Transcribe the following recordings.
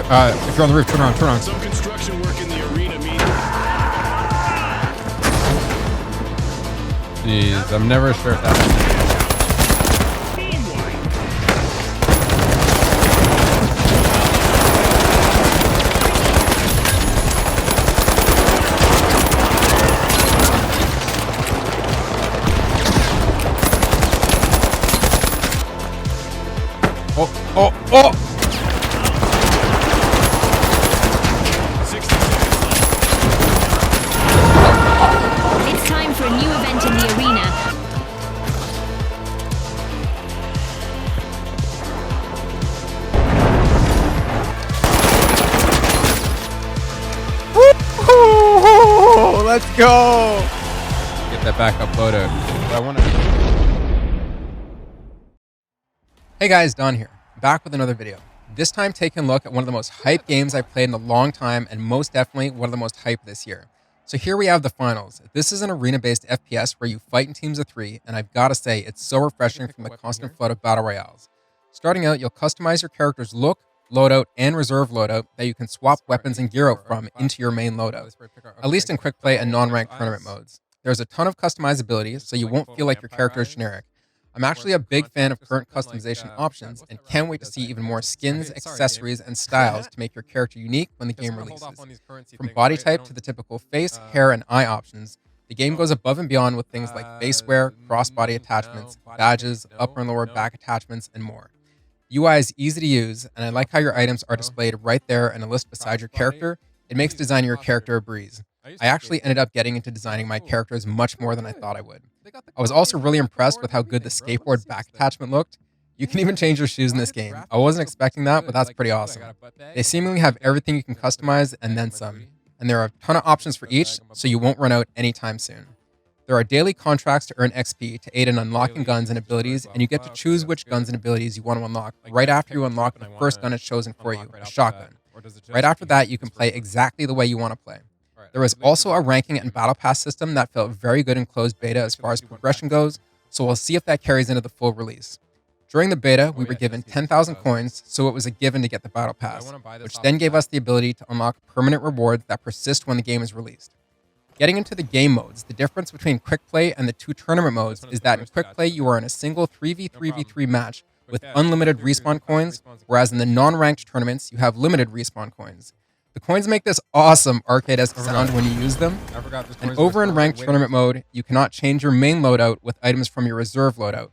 If you're on the roof, turn around, turn around. Some construction work in the arena means Jeez, I'm never sure if that's... Oh! 60 seconds left. It's time for a new event in the arena. Woo-hoo! Let's go! Get that backup loadout. I want to... Hey guys, Don here, back with another video. This time taking a look at one of the most hyped games I've played in a long time, and most definitely one of the most hyped this year. So here we have the finals. This is an arena-based FPS where you fight in teams of 3, and I've got to say, it's so refreshing from the constant flood of battle royales. Starting out, you'll customize your character's look, loadout, and reserve loadout that you can swap weapons and gear out from into your main loadout, at least in quick play and non-ranked tournament modes. There's a ton of customizability, so you won't feel like your character is generic. I'm actually a big fan of current customization options and can't wait to see even more skins, accessories, and styles to make your character unique when the game releases. From body type to the typical face, hair, and eye options, the game goes above and beyond with things like face wear, crossbody attachments, badges, upper and lower back attachments, and more. The UI is easy to use, and I like how your items are displayed right there in a list beside your character. It makes designing your character a breeze. I actually ended up getting into designing my characters much more than I thought I would. I was also really impressed with how good the skateboard back attachment looked. You can even change your shoes in this game. I wasn't expecting that, but that's pretty awesome. They seemingly have everything you can customize and then some. And there are a ton of options for each, so you won't run out anytime soon. There are daily contracts to earn XP to aid in unlocking guns and abilities, and you get to choose which guns and abilities you want to unlock right after you unlock the first gun it's chosen for you, a shotgun. Right after that, you can play exactly the way you want to play. There was also a ranking and battle pass system that felt very good in closed beta as far as progression goes, so we'll see if that carries into the full release. During the beta, we were given 10,000 coins, so it was a given to get the battle pass, which then gave us the ability to unlock permanent rewards that persist when the game is released. Getting into the game modes, the difference between quick play and the 2 tournament modes is that in quick play you are in a single 3v3v3 match with unlimited respawn coins, whereas in the non-ranked tournaments you have limited respawn coins. The coins make this awesome arcade-esque sound when you use them, and over in ranked tournament mode, you cannot change your main loadout with items from your reserve loadout.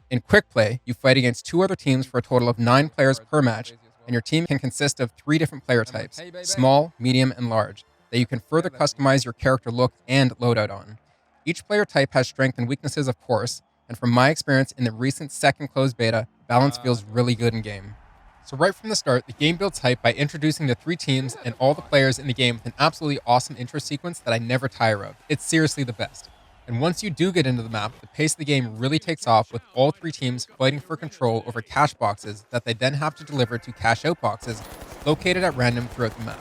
In quick play, you fight against 2 other teams for a total of 9 players per match, and your team can consist of 3 different player types, small, medium, and large, that you can further customize your character look and loadout on. Each player type has strengths and weaknesses, of course, and from my experience in the recent second closed beta, balance feels really good in game. So right from the start, the game builds hype by introducing the 3 teams and all the players in the game with an absolutely awesome intro sequence that I never tire of. It's seriously the best. And once you do get into the map, the pace of the game really takes off with all 3 teams fighting for control over cash boxes that they then have to deliver to cash out boxes located at random throughout the map.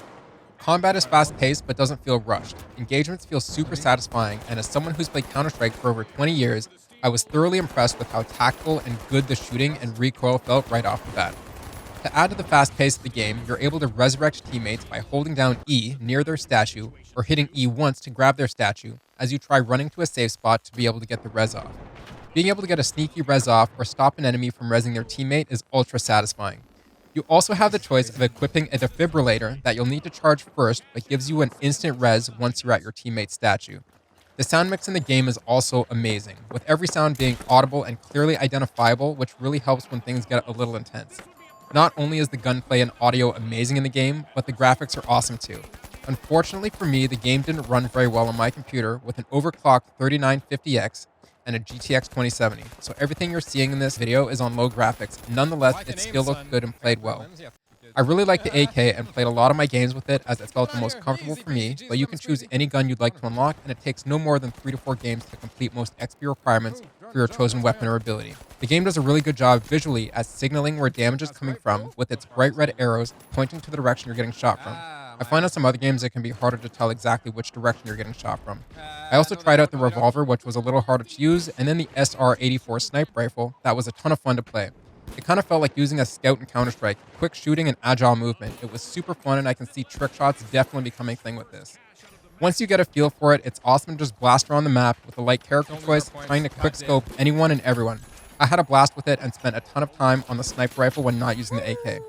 Combat is fast-paced but doesn't feel rushed. Engagements feel super satisfying, and as someone who's played Counter-Strike for over 20 years, I was thoroughly impressed with how tactful and good the shooting and recoil felt right off the bat. To add to the fast pace of the game, you're able to resurrect teammates by holding down E near their statue or hitting E once to grab their statue as you try running to a safe spot to be able to get the res off. Being able to get a sneaky res off or stop an enemy from resing their teammate is ultra satisfying. You also have the choice of equipping a defibrillator that you'll need to charge first but gives you an instant res once you're at your teammate's statue. The sound mix in the game is also amazing, with every sound being audible and clearly identifiable, which really helps when things get a little intense. Not only is the gunplay and audio amazing in the game, but the graphics are awesome too. Unfortunately for me, the game didn't run very well on my computer with an overclocked 3950X and a GTX 2070, so everything you're seeing in this video is on low graphics. Nonetheless, it still looked good and played well. I really like the AK and played a lot of my games with it as it felt the most comfortable for me, but you can choose any gun you'd like to unlock, and it takes no more than 3 to 4 games to complete most XP requirements for your chosen weapon or ability. The game does a really good job visually at signaling where damage is coming from with its bright red arrows pointing to the direction you're getting shot from. I find in some other games it can be harder to tell exactly which direction you're getting shot from. I also tried out the revolver, which was a little harder to use, and then the SR-84 sniper rifle that was a ton of fun to play. It kind of felt like using a scout in Counter-Strike, quick shooting and agile movement. It was super fun, and I can see trick shots definitely becoming a thing with this. Once you get a feel for it, it's awesome to just blast around the map with a light character choice, trying to quick scope anyone and everyone. I had a blast with it and spent a ton of time on the sniper rifle when not using the AK.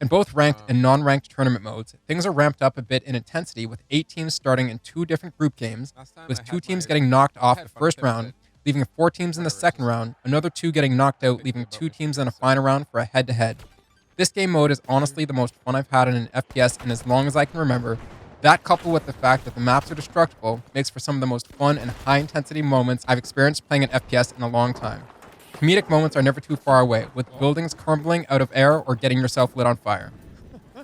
In both ranked and non-ranked tournament modes, things are ramped up a bit in intensity with 8 teams starting in 2 different group games, with 2 teams getting knocked off the first round, leaving 4 teams in the second round, another 2 getting knocked out, leaving 2 teams in a final round for a head-to-head. This game mode is honestly the most fun I've had in an FPS in as long as I can remember. That, coupled with the fact that the maps are destructible, makes for some of the most fun and high-intensity moments I've experienced playing an FPS in a long time. Comedic moments are never too far away, with buildings crumbling out of air or getting yourself lit on fire.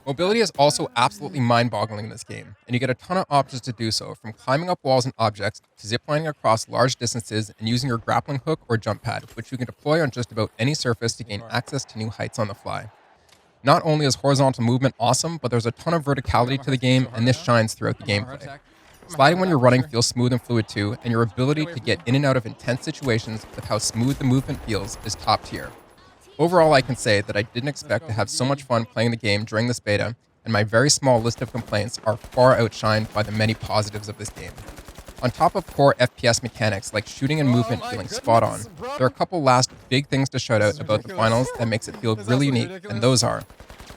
Mobility is also absolutely mind-boggling in this game, and you get a ton of options to do so, from climbing up walls and objects to ziplining across large distances and using your grappling hook or jump pad, which you can deploy on just about any surface to gain access to new heights on the fly. Not only is horizontal movement awesome, but there's a ton of verticality to the game, and this shines throughout the gameplay. Sliding when you're running feels smooth and fluid too, and your ability to get in and out of intense situations with how smooth the movement feels is top tier. Overall, I can say that I didn't expect to have so much fun playing the game during this beta, and my very small list of complaints are far outshined by the many positives of this game. On top of core FPS mechanics like shooting and movement feeling spot on, there are a couple last big things to shout out about the finals that makes it feel really unique, and those are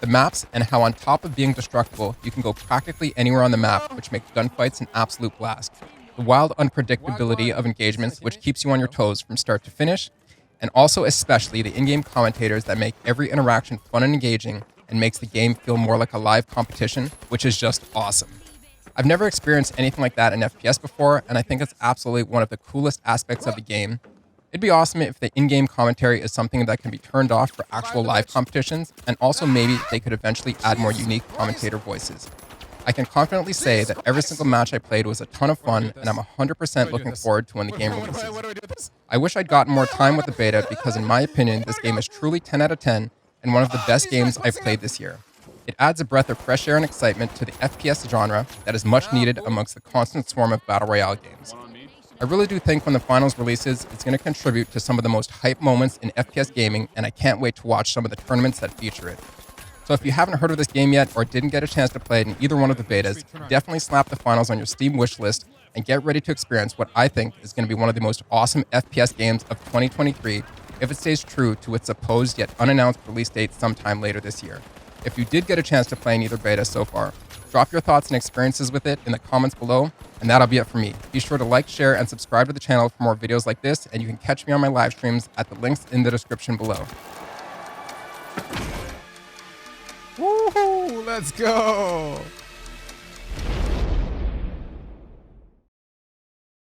the maps and how on top of being destructible, you can go practically anywhere on the map, which makes gunfights an absolute blast. The wild unpredictability of engagements, which keeps you on your toes from start to finish, and also especially the in-game commentators that make every interaction fun and engaging and makes the game feel more like a live competition, which is just awesome. I've never experienced anything like that in FPS before, and I think it's absolutely one of the coolest aspects of the game. It'd be awesome if the in-game commentary is something that can be turned off for actual live competitions, and also maybe they could eventually add more unique commentator voices. I can confidently say that every single match I played was a ton of fun, and I'm 100% looking forward to when the game releases. I wish I'd gotten more time with the beta because in my opinion, this game is truly 10 out of 10 and one of the best games I've played this year. It adds a breath of fresh air and excitement to the FPS genre that is much needed amongst the constant swarm of Battle Royale games. I really do think when the finals releases, it's going to contribute to some of the most hype moments in FPS gaming, and I can't wait to watch some of the tournaments that feature it. So if you haven't heard of this game yet or didn't get a chance to play it in either one of the betas, definitely slap the finals on your Steam wishlist and get ready to experience what I think is going to be one of the most awesome FPS games of 2023 if it stays true to its supposed yet unannounced release date sometime later this year. If you did get a chance to play in either beta so far, drop your thoughts and experiences with it in the comments below, and that'll be it for me. Be sure to like, share, and subscribe to the channel for more videos like this, and you can catch me on my live streams at the links in the description below. Woohoo! Let's go!